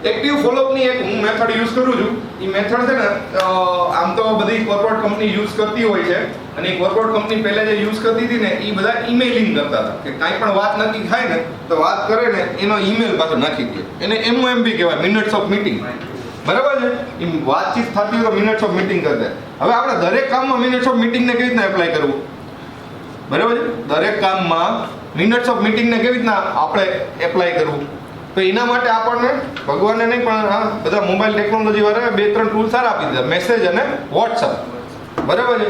Active ફોલોઅપની એક હું method use કરું છું. એ મેથડ છે ને આમ તો બધી કોર્પોરેટ કંપની યુઝ કરતી હોય છે, અને એ કોર્પોરેટ કંપની પહેલા જે યુઝ કરતી હતી ને એ બધા ઈમેલિંગ કરતા હતા કે કાંઈ પણ વાત નક્કી થાય ને તો વાત કરે ને એનો ઈમેલ પાછો નાખી દે. એને MOMB કહેવાય, મિનિટ્સ ઓફ મીટિંગ. બરાબર છે? એ વાતચીત થતી હોય તો મિનિટ્સ ઓફ મીટિંગ કરી દે. હવે આપણે દરેક કામમાં મિનિટ્સ ઓફ મીટિંગને કેવી રીતના એપ્લાય કરવું? બરાબર છે? દરેક કામમાં મિનિટ્સ ઓફ મીટિંગને કેવી રીતના આપણે એપ્લાય કરવું? તો એના માટે આપણને ભગવાનને નહીં પણ હા બધા મોબાઈલ ટેકનોલોજી વાળા 2-3 ટૂલ સારા આપી દીધા, મેસેજ અને વોટ્સઅપ. બરાબર છે?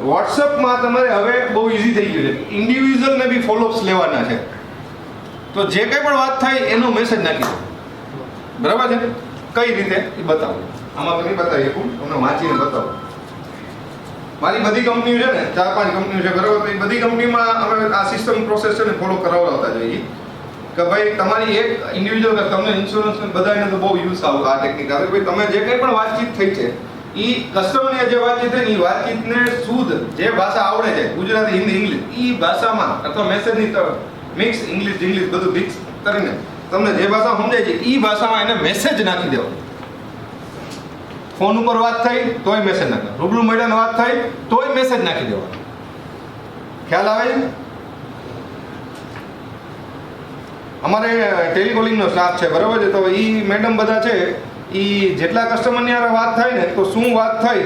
વોટ્સઅપમાં તમારે હવે બહુ ઇઝી થઈ ગયું છે, ઇન્ડિવિજ્યુઅલને બી ફોલોઅપ્સ લેવાના છે. તો જે કંઈ પણ વાત થાય એનો મેસેજ નાખી દો. બરાબર છે? કઈ રીતે એ બતાવો. આમાં તો નહીં બતાવી શકું, તમને વાંચીને બતાવો. મારી બધી કંપનીઓ છે ને, 4-5 કંપનીઓ છે, બરાબર? તો એ બધી કંપનીમાં અમે આ સિસ્ટમ પ્રોસેસ છે ને ફોલો કરાવતા જઈએ કે ભાઈ તમારી એક ઇન્ડિવિજ્યુઅલ તમને ઇન્સ્યોરન્સ બધાને તો બહુ યુઝ આવે આ ટેકનિક આવે. ભાઈ તમે જે કંઈ પણ વાતચીત થઈ છે એ કસ્ટમરની જે વાતચીત છે ને એ વાતચીતને શુદ્ધ જે ભાષા આવડે છે, ગુજરાતી, હિન્દી, ઇંગ્લિશ, એ ભાષામાં અથવા મેસેજની મિક્સ ઇંગ્લિશ બધું મિક્સ કરીને તમને જે ભાષા સમજાય છે એ ભાષામાં એને મેસેજ નાખી દેવો. ફોન ઉપર વાત થઈ તોય મેસેજ નાખી દેવો, રૂબરૂ મળીને વાત થઈ તોય મેસેજ નાખી દેવાનો. ખ્યાલ આવે છે? અમારે ટેલિકોલિંગનો સ્ટાફ છે, બરાબર છે? તો એ મેડમ બધા છે, એ જેટલા કસ્ટમરની હારે વાત થાય ને તો શું વાત થઈ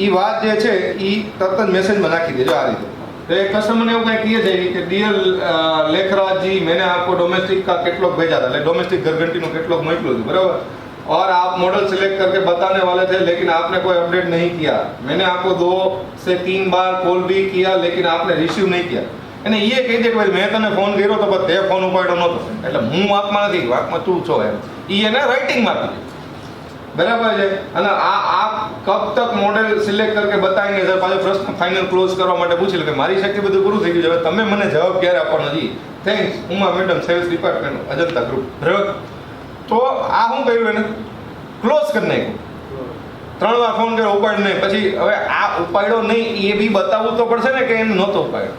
એ વાત જે છે એ તરત જ મેસેજમાં નાખી દેજો આ રીતે. तो एक कस्टमर ने એવું કઈ કહે છે કે ડિયર લેખરાज जी मैंने आपको डोमेस्टिक का कैटलॉग भेजा था, डोमेस्टिक घरघंटी નો कैटलॉग મોકલ્યો હતો, बराबर? और आप मॉडल सिलेक्ट करके बताने वाले थे लेकिन आपने कोई अपडेट नहीं किया. मैंने आपको 2 से 3 बार कॉल भी किया लेकिन आपने रिसीव नहीं किया. અને એ કહી દે કે ભાઈ મેં તને ફોન કર્યો તો તે ફોન ઉપાડ્યો નહોતો, એટલે હું વાંકમાં નથી, વાંકમાં તું છો એમ. એ એને રાઇટિંગમાં આપી દે. बराबर है? અને आप कब तक मॉडल सिलेक्ट करके बताएंगे सर? पाછો પ્રશ્ન ફાઇનલ ક્લોઝ કરવા માટે પૂછી લે કે મારી શક્તિ બધું પૂરું થઈ ગયું છે, હવે તમે મને જવાબ ક્યારે આપવાનો છે? Thanks Uma madam, sales department, Ajanta group. બરાબર? તો આ શું કર્યું એને ક્લોઝ કરી નાખ્યું. 3 વાર ફોન કર્યો, ઉપાડ્યો નહીં. પછી હવે આ ઉપાડ્યો નહીં એ બી બતાવવું તો પડશે ને કે એને નહોતો ઉપાડ્યો.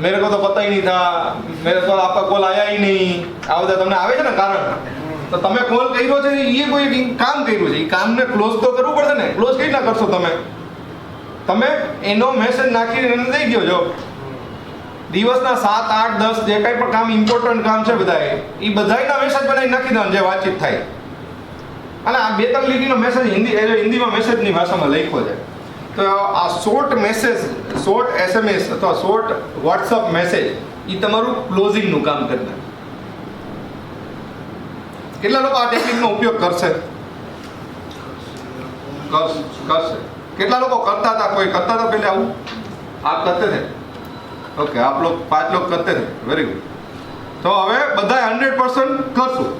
मेरे को तो पता ही नहीं था, मेरे को आपका कॉल आया ही नहीं. આ બધા તમને આવે છે ને કારણ. તો તમે કોલ કર્યો છે એ કોઈ કામ કર્યું છે, એ કામને ક્લોઝ તો કરવું પડશે ને. ક્લોઝ કઈ ના કરશો તમે એનો મેસેજ નાખીને એને દઈ દો. જો દિવસના 7, 8, 10 જે કંઈ પણ કામ ઇમ્પોર્ટન્ટ કામ છે બધા એ બધાયના મેસેજ બનાવી નાખી દેવાનું જે વાતચીત થાય. અને આ 2-3 લીટીનો મેસેજ હિન્દીમાં મેસેજની ભાષામાં લખ્યો છે. તો આ શોર્ટ મેસેજ, શોર્ટ SMS અથવા શોર્ટ વોટ્સઅપ મેસેજ એ તમારું ક્લોઝિંગનું કામ કરી નાખે. કેટલા લોકો આ ટેકનિકનો ઉપયોગ કરશે? કેટલા લોકો કરતા હતા? કોઈ કરતા હતા पहले આવું? आप करते थे? ओके, आप लोग 5 लोग करते थे. Very good. तो હવે બધા 100% કરશું.